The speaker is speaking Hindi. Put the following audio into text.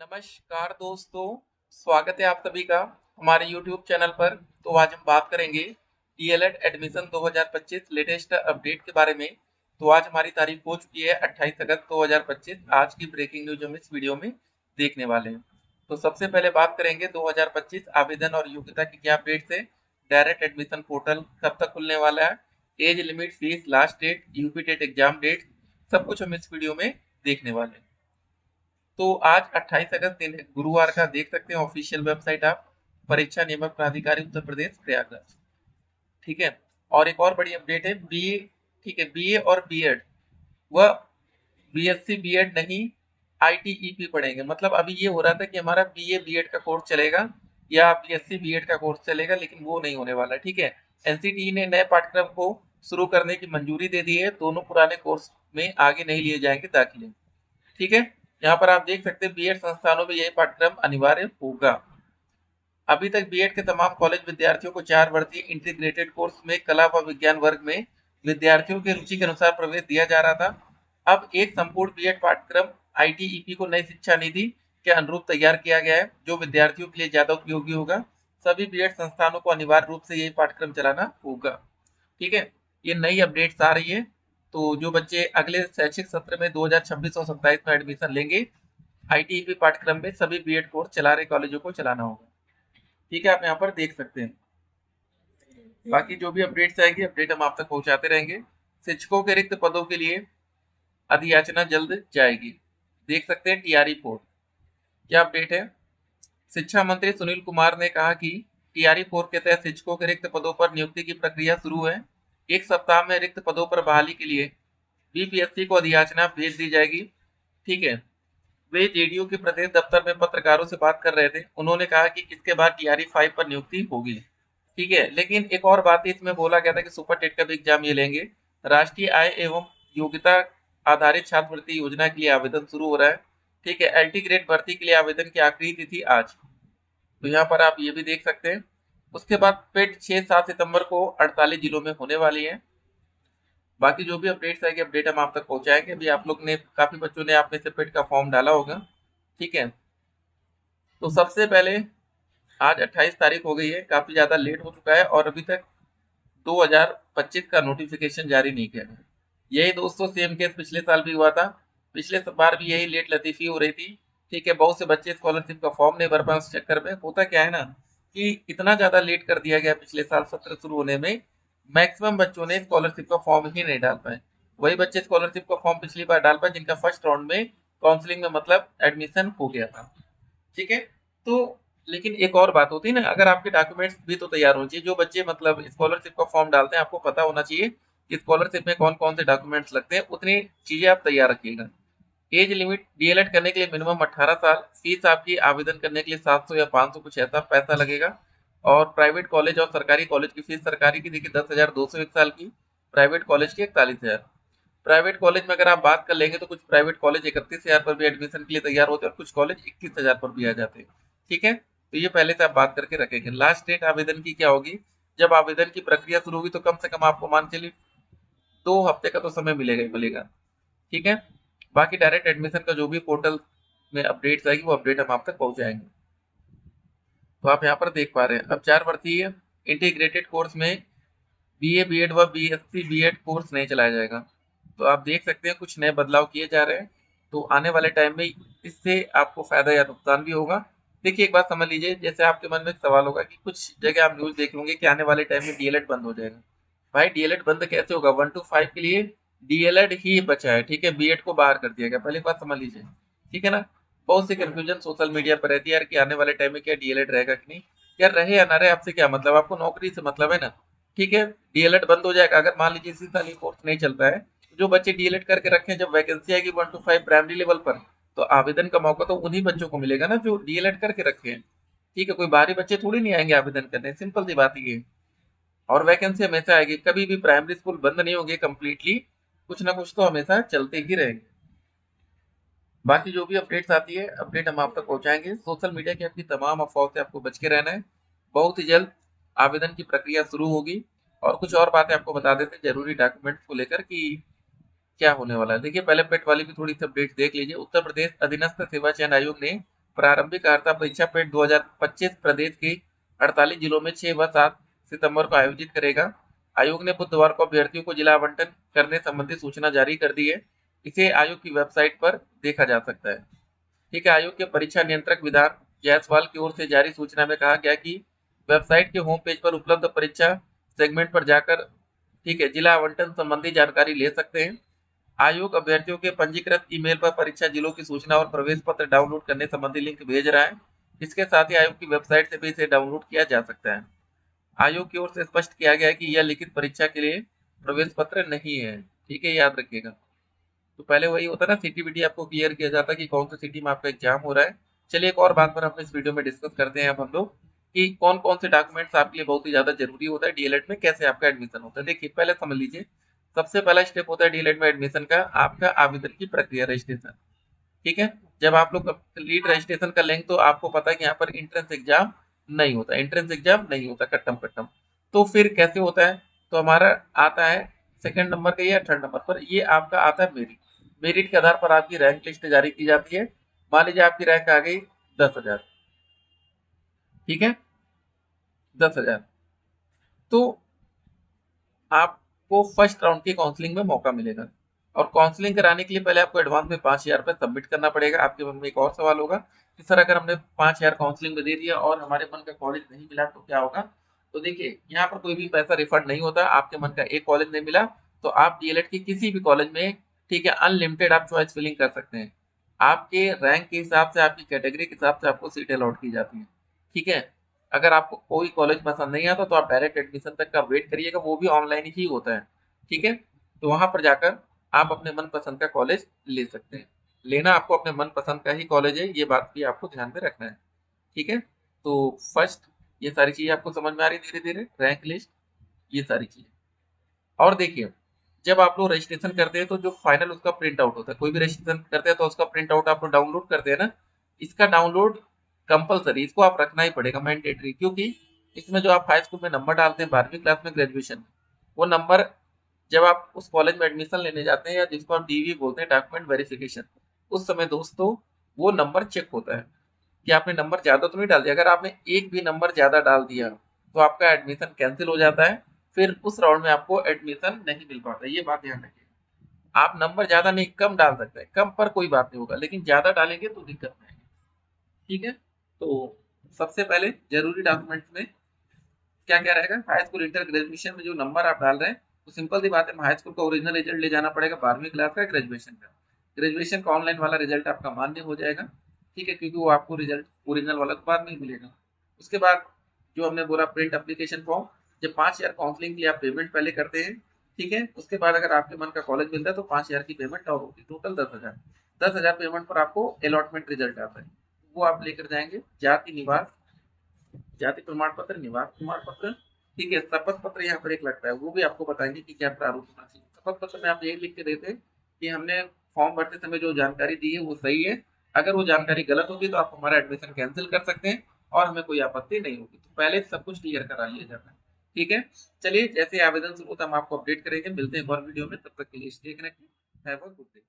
नमस्कार दोस्तों, स्वागत है आप सभी का हमारे YouTube चैनल पर। तो आज हम बात करेंगे डीएलएड एडमिशन 2025 लेटेस्ट अपडेट के बारे में। तो आज हमारी तारीख हो चुकी है 28 अगस्त 2025। आज की ब्रेकिंग न्यूज हम इस वीडियो में देखने वाले हैं। तो सबसे पहले बात करेंगे 2025 आवेदन और योग्यता की क्या अपडेट्स है। डायरेक्ट एडमिशन पोर्टल कब तक खुलने वाला है, age limit, fees, last date, UP TET exam date, सब कुछ हम इस वीडियो में देखने वाले हैं। तो आज 28 अगस्त दिन है, गुरुवार का। देख सकते हैं ऑफिशियल वेबसाइट आप, परीक्षा नियामक प्राधिकारी उत्तर प्रदेश प्रयागराज। ठीक है। और एक और बड़ी अपडेट है, बीए। ठीक है, बीए और बीएड वह बीएससी बीएड नहीं, आईटीईपी पढ़ेंगे। मतलब अभी ये हो रहा था कि हमारा बीए बीएड का कोर्स चलेगा या बीएससी बीएड का कोर्स चलेगा, लेकिन वो नहीं होने वाला। ठीक है। एनसीटीई ने नए पाठ्यक्रम को शुरू करने की मंजूरी दे दी है। दोनों पुराने कोर्स में आगे नहीं लिए जाएंगे दाखिले। ठीक है। यहाँ पर आप देख सकते हैं बीएड संस्थानों में यही पाठ्यक्रम अनिवार्य होगा। अभी तक बीएड के तमाम कॉलेज विद्यार्थियों को 4 वर्षीय इंटीग्रेटेड कोर्स में कला व विज्ञान वर्ग में विद्यार्थियों की रुचि के अनुसार प्रवेश दिया जा रहा था। अब एक संपूर्ण बीएड पाठ्यक्रम आईटीईपी को नई शिक्षा नीति के अनुरूप तैयार किया गया है, जो विद्यार्थियों के लिए ज्यादा उपयोगी होगा। सभी बीएड संस्थानों को अनिवार्य रूप से यही पाठ्यक्रम चलाना होगा। ठीक है। ये नई अपडेट्स आ रही है। तो जो बच्चे अगले शैक्षिक सत्र में 2026 और 27 में एडमिशन लेंगे, आईटीईपी पाठ्यक्रम में सभी बीएड कोर्स चला रहे कॉलेजों को चलाना होगा। ठीक है, आप यहाँ पर देख सकते हैं। बाकी जो भी अपडेट्स आएंगे, अपडेट हम आप तक पहुंचाते रहेंगे। शिक्षकों के रिक्त पदों के लिए अधियाचना जल्द जाएगी। देख सकते हैं टीआरई 4 क्या अपडेट है। शिक्षा मंत्री सुनील कुमार ने कहा कि टीआरई 4 के तहत शिक्षकों के रिक्त पदों पर नियुक्ति की प्रक्रिया शुरू है। एक सप्ताह में रिक्त पदों पर बहाली के लिए बीपीएससी को अधियाचना भेज दी जाएगी। ठीक है। वे जेडीयू के प्रदेश दफ्तर में पत्रकारों से बात कर रहे थे। उन्होंने कहा कि इसके बाद टीआरई 5 पर नियुक्ति होगी। ठीक है। लेकिन एक और बात इसमें बोला गया था कि सुपर टेट का भी एग्जाम ये लेंगे। राष्ट्रीय आय एवं योग्यता आधारित छात्रवृत्ति योजना के लिए आवेदन शुरू हो रहा है। ठीक है। एलटी ग्रेड भर्ती के लिए आवेदन की आखिरी तिथि आज। तो यहाँ पर आप ये भी देख सकते हैं। उसके बाद पेट 6-7 सितंबर को 48 जिलों में होने वाली है। बाकी जो भी अपडेट्स आएंगे, अपडेट हम आप तक पहुंचाएंगे। अभी आप लोग ने, काफी बच्चों ने आप में से पेट का फॉर्म डाला होगा। ठीक है। तो सबसे पहले आज 28 तारीख हो गई है, काफी ज्यादा लेट हो चुका है और अभी तक 2025 का नोटिफिकेशन जारी नहीं किया गया। यही दोस्तों सेम केस पिछले साल भी हुआ था। पिछले बार भी यही लेट लतीफी हो रही थी। ठीक है। बहुत से बच्चे स्कॉलरशिप का फॉर्म नहीं भर पाए। उस चक्कर में होता क्या है ना, कि इतना ज्यादा लेट कर दिया गया पिछले साल सत्र शुरू होने में, मैक्सिमम बच्चों ने स्कॉलरशिप का फॉर्म ही नहीं डाल पाए। वही बच्चे स्कॉलरशिप का फॉर्म पिछली बार डाल पाए जिनका फर्स्ट राउंड में काउंसलिंग में मतलब एडमिशन हो गया था। ठीक है। तो लेकिन एक और बात होती है ना, अगर आपके डॉक्यूमेंट्स भी तो तैयार होने चाहिए। जो बच्चे मतलब स्कॉलरशिप का फॉर्म डालते हैं, आपको पता होना चाहिए कि स्कॉलरशिप में कौन कौन से डॉक्यूमेंट्स लगते हैं। उतनी चीजें आप तैयार रखिएगा। एज लिमिट, डीएलएड करने के लिए मिनिमम 18 साल। फीस आपकी आवेदन करने के लिए 700 या 500 कुछ ऐसा पैसा लगेगा। और प्राइवेट कॉलेज और सरकारी कॉलेज की फीस, सरकारी की देखिए 10,200 एक साल की, प्राइवेट कॉलेज की 41,000। प्राइवेट कॉलेज में अगर आप बात कर लेंगे तो कुछ प्राइवेट कॉलेज 31,000 पर भी एडमिशन के लिए तैयार होते हैं और कुछ कॉलेज 21,000 पर भी आ जाते हैं। ठीक है। तो ये पहले से आप बात करके रखेंगे। लास्ट डेट आवेदन की क्या होगी, जब आवेदन की प्रक्रिया शुरू होगी तो कम से कम आपको मान चलिए 2 हफ्ते का तो समय मिलेगा ही मिलेगा। ठीक है। बाकी डायरेक्ट एडमिशन का जो भी पोर्टल में अपडेट्स आएगी, वो अपडेट हम आप तक पहुंचाएंगे। तो आप यहाँ पर देख पा रहे हैं, अब 4 वर्षीय इंटीग्रेटेड कोर्स में बीए बीएड व बीएससी बीएड कोर्स नहीं चलाया जाएगा। तो आप देख सकते हैं कुछ नए बदलाव किए जा रहे हैं। तो आने वाले टाइम में इससे आपको फायदा या नुकसान भी होगा। देखिए एक बात समझ लीजिए, जैसे आपके मन में एक सवाल होगा कि कुछ जगह आप न्यूज देख लोगे कि आने वाले टाइम में डीएलएड बंद हो जाएगा। भाई डीएलएड बंद कैसे होगा, 1 to 5 के लिए डीएलएड ही बचा है। ठीक है। बीएड को बाहर कर दिया गया, पहले बात समझ लीजिए। ठीक है ना। बहुत सी कंफ्यूजन सोशल मीडिया पर रहती है यार कि आने वाले टाइम में क्या डीएलएड रहेगा कि नहीं। यार रहे या ना रहे, आपसे क्या मतलब, आपको नौकरी से मतलब है ना। ठीक है। डीएलएड बंद हो जाएगा अगर मान लीजिए इसी साल ये कोर्स नहीं चलता है। तो जो बच्चे डीएलएड करके रखे हैं, जब वैकेंसी आएगी 1 to 5 प्राइमरी लेवल पर, तो आवेदन का मौका तो उन्हीं बच्चों को मिलेगा ना जो डीएलएड करके रखे हैं। ठीक है। कोई बाहरी बच्चे थोड़ी नहीं आएंगे आवेदन करने, सिंपल सी बात ये है। और वैकेंसी हमेशा आएगी, कभी भी प्राइमरी स्कूल बंद नहीं होंगे कंप्लीटली, कुछ ना कुछ तो हमेशा चलते ही रहेंगे। बाकी जो भी अपडेट्स आती है, अपडेट हम आप तक पहुंचाएंगे। सोशल मीडिया की आपकी तमाम अफवाहों से आपको बच के रहना है। बहुत ही जल्द आवेदन की प्रक्रिया शुरू होगी। और कुछ और बातें आपको बता देते हैं जरूरी डॉक्यूमेंट्स को लेकर कि क्या होने वाला है। देखिए पहले पेट वाली भी थोड़ी सी अपडेट देख लीजिए। उत्तर प्रदेश अधीनस्थ सेवा चयन आयोग ने प्रारंभिक अर्हता परीक्षा पेट 2025 प्रदेश के 48 जिलों में 6 व 7 सितंबर को आयोजित करेगा। आयोग ने बुधवार को अभ्यर्थियों को जिला आवंटन करने संबंधी सूचना जारी कर दी है। इसे आयोग की वेबसाइट पर देखा जा सकता है। ठीक है, आयोग के परीक्षा नियंत्रक विधान जायसवाल की ओर से जारी सूचना में कहा गया कि वेबसाइट के होम पेज पर उपलब्ध परीक्षा सेगमेंट पर जाकर ठीक है जिला आवंटन संबंधी जानकारी ले सकते हैं। आयोग अभ्यर्थियों के पंजीकृत ईमेल पर परीक्षा जिलों की सूचना और प्रवेश पत्र डाउनलोड करने संबंधी लिंक भेज रहा है। इसके साथ ही आयोग की वेबसाइट से भी इसे डाउनलोड किया जा सकता है। आयोग की ओर से स्पष्ट किया गया है कि यह लिखित परीक्षा के लिए प्रवेश पत्र नहीं है। ठीक है, याद रखिएगा। तो पहले वही होता ना, सिटी विटी आपको क्लियर किया जाता कि कौन सी सिटी में आपका एग्जाम हो रहा है। चलिए एक और बात पर हम इस वीडियो में डिस्कस करते हैं अब हम लोग कि कौन कौन से डॉक्यूमेंट्स आपके लिए बहुत ही ज्यादा जरूरी होता है डीएलएड में, कैसे आपका एडमिशन होता है। देखिए पहले समझ लीजिए, सबसे पहला स्टेप होता है डीएलएड में एडमिशन का आपका आवेदन की प्रक्रिया, रजिस्ट्रेशन। ठीक है, जब आप लोग कंप्लीट रजिस्ट्रेशन कर लेंगे तो आपको पता है कि यहाँ पर एंट्रेंस एग्जाम नहीं होता, एंट्रेंस एग्जाम नहीं होता कट्टम कट्टम। तो फिर कैसे होता है, तो हमारा आता है सेकंड नंबर का या थर्ड नंबर पर, ये आपका आता है मेरिट। मेरिट के आधार पर आपकी रैंक लिस्ट जारी की जाती है। मान लीजिए आपकी रैंक आ गई 10,000। ठीक है, 10,000, तो आपको फर्स्ट राउंड की काउंसलिंग में मौका मिलेगा। और काउंसलिंग कराने के लिए पहले आपको एडवांस में 5,000 रुपये सबमिट करना पड़ेगा। आपके मन में एक और सवाल होगा कि सर अगर हमने 5,000 काउंसलिंग में दे दिया और हमारे मन का कॉलेज नहीं मिला तो क्या होगा। तो देखिए यहाँ पर कोई भी पैसा रिफंड नहीं होता। आपके मन का एक कॉलेज नहीं मिला तो आप डीएलएड के किसी भी कॉलेज में ठीक है अनलिमिटेड आप चॉइस फिलिंग कर सकते हैं। आपके रैंक के हिसाब से, आपकी कैटेगरी के हिसाब से आपको सीट अलॉट की जाती है। ठीक है, अगर आपको कोई कॉलेज पसंद नहीं आता तो आप डायरेक्ट एडमिशन तक का वेट करिएगा, वो भी ऑनलाइन ही होता है। ठीक है, तो वहां पर जाकर आप अपने मनपसंद का कॉलेज ले सकते हैं। लेना आपको अपने मनपसंद का ही कॉलेज है, ये बात भी आपको ध्यान में रखना है। ठीक है, तो फर्स्ट ये सारी चीजें आपको समझ में आ रही धीरे धीरे, रैंक लिस्ट, ये सारी चीजें। और देखिए जब आप लोग रजिस्ट्रेशन करते हैं तो जो फाइनल उसका प्रिंट आउट होता है, कोई भी रजिस्ट्रेशन करते हैं तो उसका प्रिंट आउट आप लोग डाउनलोड करते हैं ना, इसका डाउनलोड कंपलसरी, इसको आप रखना ही पड़ेगा, मैंडेटरी। क्योंकि इसमें जो आप हाई स्कूल में नंबर डालते हैं 12वीं क्लास में, ग्रेजुएशन में, वो नंबर जब आप उस कॉलेज में एडमिशन लेने जाते हैं या जिसको आप डीवी बोलते हैं, डॉक्यूमेंट वेरिफिकेशन, उस समय दोस्तों वो नंबर चेक होता है कि आपने नंबर ज्यादा तो नहीं डाल दिया। अगर आपने एक भी नंबर ज्यादा डाल दिया तो आपका एडमिशन कैंसिल हो जाता है, फिर उस राउंड में आपको एडमिशन नहीं मिल पाता। ये बात ध्यान रखिए, आप नंबर ज्यादा नहीं कम डाल सकते हैं, कम पर कोई बात नहीं होगा, लेकिन ज्यादा डालेंगे तो दिक्कत में आएगी। ठीक है, तो सबसे पहले जरूरी डॉक्यूमेंट्स में क्या क्या रहेगा, हाई स्कूल इंटर ग्रेजुएशन में जो नंबर आप डाल रहे हैं, तो सिंपल सी बात है, हाई स्कूल का ओरिजिनल रिजल्ट ले जाना पड़ेगा, 12वीं क्लास का, ग्रेजुएशन का। ग्रेजुएशन का ऑनलाइन वाला रिजल्ट आपका मान्य हो जाएगा। ठीक है, क्योंकि वो आपको रिजल्ट ओरिजिनल वाला तो बाद में ही मिलेगा। उसके बाद जो हमने बोला प्रिंट एप्लीकेशन फॉर्म, जब 5,000 काउंसलिंग के लिए आप पेमेंट पहले करते हैं। ठीक है, उसके बाद अगर आपके मन का कॉलेज मिलता है तो 5,000 की पेमेंट और होगी, टोटल 10,000। 10,000 पेमेंट पर आपको अलॉटमेंट रिजल्ट आता है, वो आप लेकर जाएंगे। जाति निवास, जाति प्रमाण पत्र, निवास प्रमाण पत्र। ठीक है, शपथ पत्र यहाँ पर एक लगता है, वो भी आपको बताएंगे कि क्या प्रारूप होना चाहिए। शपथ पत्र में आप यही लिख के देते हैं कि हमने फॉर्म भरते समय जो जानकारी दी है वो सही है। अगर वो जानकारी गलत होगी तो आप हमारा एडमिशन कैंसिल कर सकते हैं और हमें कोई आपत्ति नहीं होगी। तो पहले सब कुछ क्लियर करा लिया जाता है। ठीक है, चलिए जैसे आवेदन शुरू होता है हम आपको अपडेट करेंगे। मिलते हैं एक और वीडियो में, तब तक के लिए stay connected. Have a good day.